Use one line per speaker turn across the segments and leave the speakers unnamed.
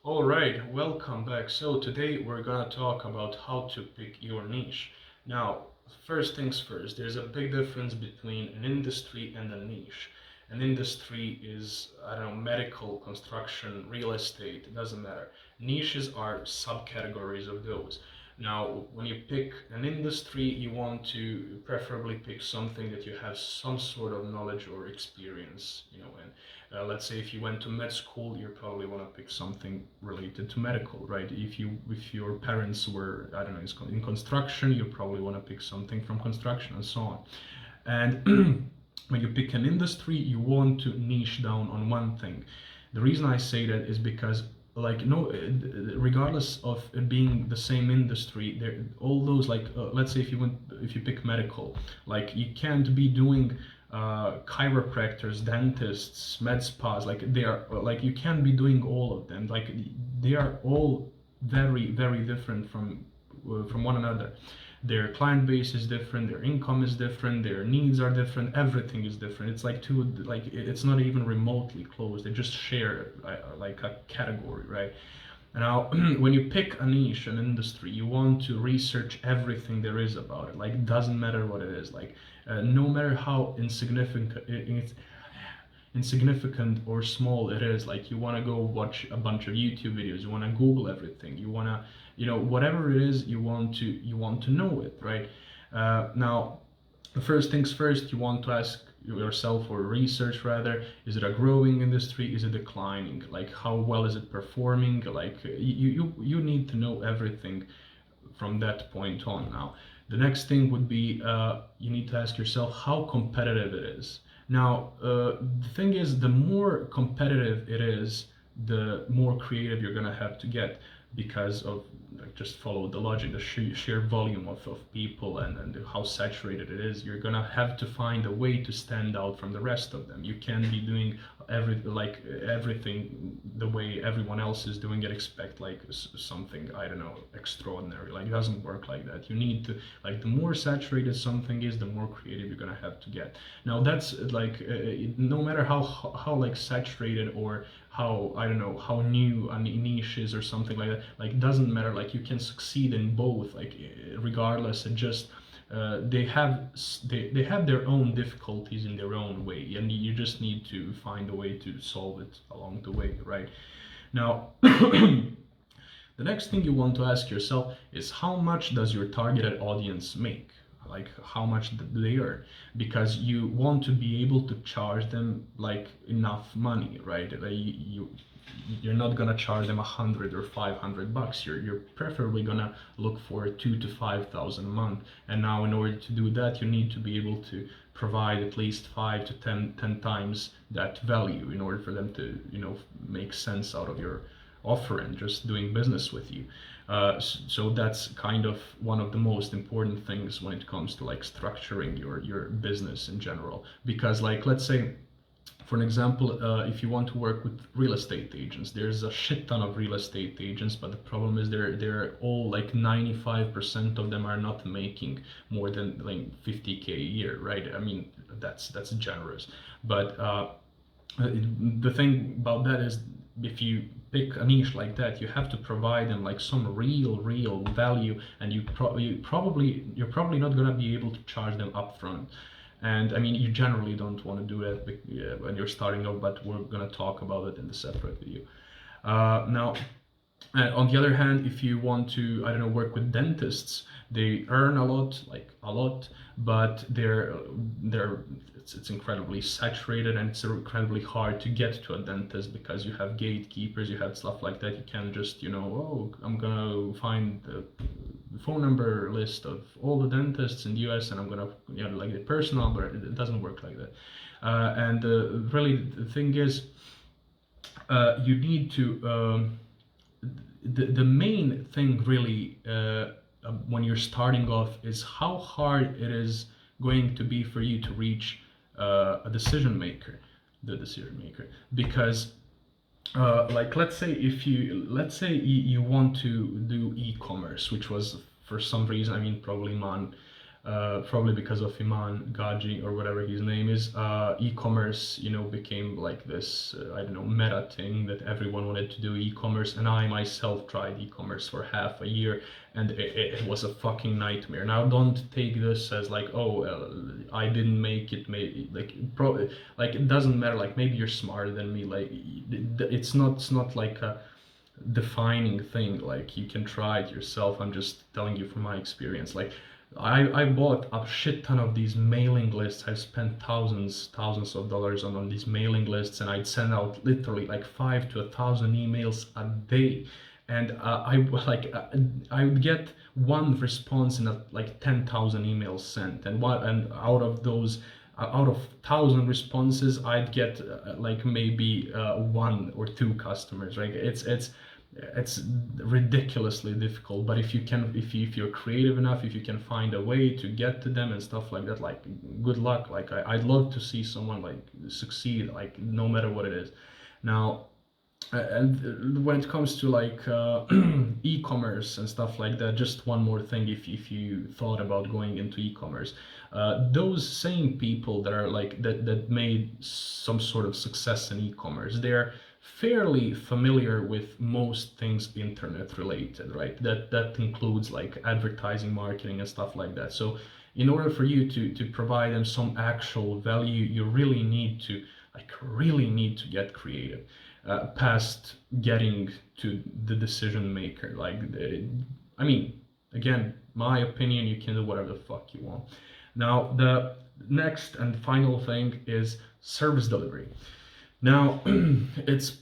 All right, welcome back. So today we're gonna talk about how to pick your niche. Now, first things first, there's a big difference between an industry and a niche. An industry is, I don't know, medical, construction, real estate, it doesn't matter. Niches are subcategories of those. Now, when you pick an industry, you want to preferably pick something that you have some sort of knowledge or experience, in. Let's say if you went to med school, you probably want to pick something related to medical, right? If your parents were, I don't know, in construction, you probably want to pick something from construction and so on. And when you pick an industry, you want to niche down on one thing. The reason I say that is because like no regardless of it being the same industry, there all those like let's say if you pick medical, like you can't be doing chiropractors, dentists, med spas, like they are like you can't be doing all of them. Like they are all very different from one another. Their client base is different, their income is different, their needs are different, everything is different. It's like two, like it's not even remotely close. They just share like a category, right? Now, when you pick a niche, an industry, you want to research everything there is about it. Like, it doesn't matter what it is. Like, no matter how insignificant or small it is, like you want to go watch a bunch of YouTube videos, you want to Google everything, you want to, whatever it is, you want to know it, right? Now, the first things first, you want to ask yourself, or research rather, is it a growing industry, is it declining, like how well is it performing, like you need to know everything from that point on. Now, the next thing would be you need to ask yourself how competitive it is. Now, the thing is, the more competitive it is, the more creative you're gonna have to get, because of, like, just follow the logic, the sheer volume of people, and how saturated it is. You're gonna have to find a way to stand out from the rest of them. You can't be doing everything the way everyone else is doing and expect like something, I don't know, extraordinary. Like, it doesn't work like that. You need to, like, the more saturated something is, the more creative you're gonna have to get. Now, that's like no matter how like saturated, or how, I don't know, how new a niche is or something like that, like, it doesn't matter. Like, you can succeed in both, like, regardless. It just they have their own difficulties in their own way, and you just need to find a way to solve it along the way, right? Now, the next thing you want to ask yourself is, how much does your targeted audience make? Like, how much do they earn? Because you want to be able to charge them like enough money, right? Like, you're not gonna charge them 100 or 500 bucks. You're preferably gonna look for 2 to 5 thousand a month. And now, in order to do that, you need to be able to provide at least 5 to 10 times that value in order for them to, make sense out of your offer and just doing business with you. So that's kind of one of the most important things when it comes to like structuring your business in general. Because, like, let's say, for an example, if you want to work with real estate agents, there's a shit ton of real estate agents, but the problem is they're all like 95% of them are not making more than like 50K a year, right? I mean, that's generous, but the thing about that is, if you pick a niche like that, you have to provide them like some real value, and you're probably not going to be able to charge them upfront. And I mean, you generally don't want to do that when you're starting out, but we're going to talk about it in the separate video. Now, on the other hand, if you want to, I don't know, work with dentists, they earn a lot, like a lot, but they're it's incredibly saturated, and it's incredibly hard to get to a dentist, because you have gatekeepers, you have stuff like that. You can't just, oh, I'm gonna find the phone number list of all the dentists in the US, and I'm gonna, like, the personal number. It doesn't work like that. And really, the thing is, you need to. The main thing really, when you're starting off, is how hard it is going to be for you to reach a decision maker, the decision maker. Because like, let's say you want to do e-commerce, which was, for some reason, I mean, probably probably because of Iman Gaji or whatever his name is, e-commerce, became like this, I don't know, meta thing that everyone wanted to do e-commerce. And I myself tried e-commerce for half a year, and it was a fucking nightmare. Now, don't take this as like, oh, I didn't make it, maybe like it doesn't matter. Like maybe you're smarter than me. Like it's not like a defining thing. Like you can try it yourself. I'm just telling you from my experience. Like I bought a shit ton of these mailing lists. I spent thousands of dollars on these mailing lists, and I'd send out literally like 5 to 1,000 emails a day. And I would get one response in like 10,000 emails sent, and out of those, out of 1,000 responses, I'd get like maybe 1 or 2 customers. Right? It's ridiculously difficult, but if you're creative enough, if you can find a way to get to them and stuff like that, like good luck. Like I'd love to see someone like succeed, like no matter what it is. Now, and when it comes to like e-commerce and stuff like that, just one more thing. If you thought about going into e-commerce, those same people that are like that made some sort of success in e-commerce, they're fairly familiar with most things internet related, right? That includes like advertising, marketing, and stuff like that. So in order for you to provide them some actual value, you really need to get creative, past getting to the decision maker. I mean, again, my opinion, you can do whatever the fuck you want. Now, the next and final thing is service delivery. Now, it's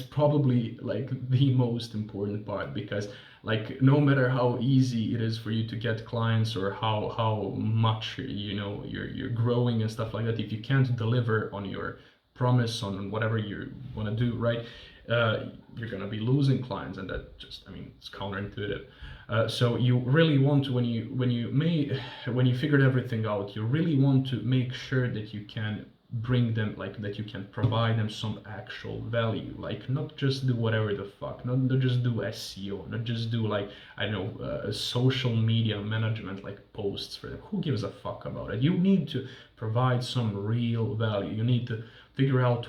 probably like the most important part, because like no matter how easy it is for you to get clients, or how much you're growing and stuff like that, if you can't deliver on your promise on whatever you want to do, right, you're gonna be losing clients, and that just, I mean, it's counterintuitive. So you really want to, when you figured everything out, you really want to make sure that you can bring them, like that you can provide them some actual value. Like not just do whatever the fuck, not just do SEO, not just do like, I don't know, social media management, like posts for them. Who gives a fuck about it? You need to provide some real value. You need to figure out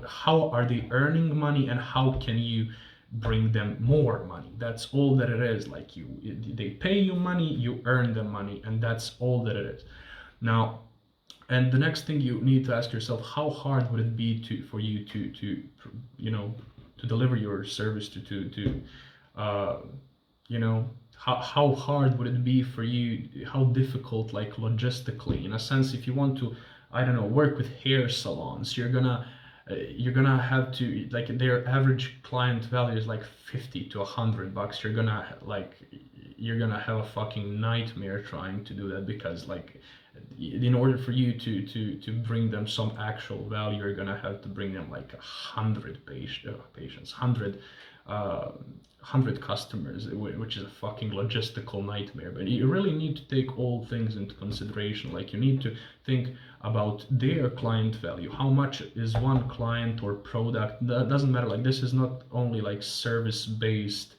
how are they earning money, and how can you bring them more money. That's all that it is. Like they pay you money, you earn them money, and that's all that it is. Now, and the next thing you need to ask yourself, how hard would it be for you to deliver your service how hard would it be for you, how difficult, like logistically, in a sense, if you want to, I don't know, work with hair salons, you're gonna have to, like, their average client value is like 50 to $100. You're gonna have a fucking nightmare trying to do that, because like in order for you to bring them some actual value, you're gonna have to bring them like 100 patients, 100 customers, which is a fucking logistical nightmare. But you really need to take all things into consideration. Like you need to think about their client value. How much is one client or product? That doesn't matter. Like this is not only like service-based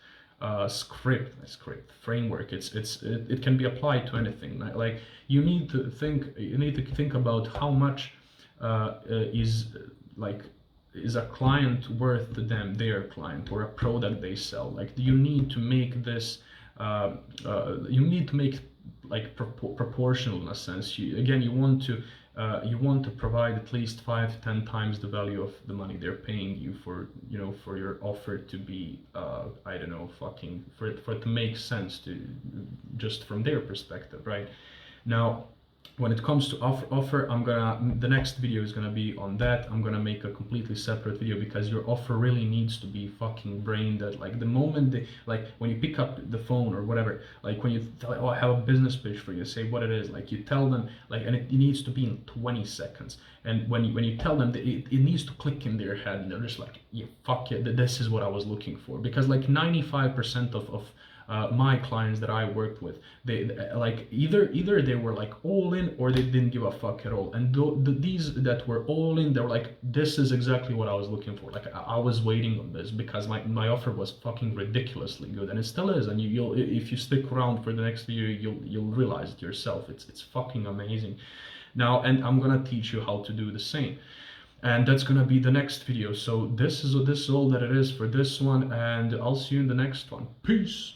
script framework. It can be applied to anything. Like you need to think about how much is a client worth to them, their client, or a product they sell. Like you need to make this you need to make like proportional in a sense. You want to provide at least 5 to 10 times the value of the money they're paying you for, for your offer to be I don't know, fucking, for it to make sense to just from their perspective, right? Now, when it comes to offer, the next video is gonna be on that. I'm gonna make a completely separate video, because your offer really needs to be fucking brain dead. Like the moment like when you pick up the phone or whatever, like when you tell, oh, I have a business pitch for you, say what it is, like you tell them, like, and it needs to be in 20 seconds. And when you tell them, it needs to click in their head, and they're just like, yeah, fuck yeah, this is what I was looking for. Because like 95% of my clients that I worked with, they like either they were like all in or they didn't give a fuck at all. And these that were all in, they were like, this is exactly what I was looking for. Like I was waiting on this because my offer was fucking ridiculously good, and it still is. And you'll, if you stick around for the next video, you'll realize it yourself. It's fucking amazing. Now, and I'm gonna teach you how to do the same, and that's gonna be the next video. So this is all that it is for this one, and I'll see you in the next one. Peace.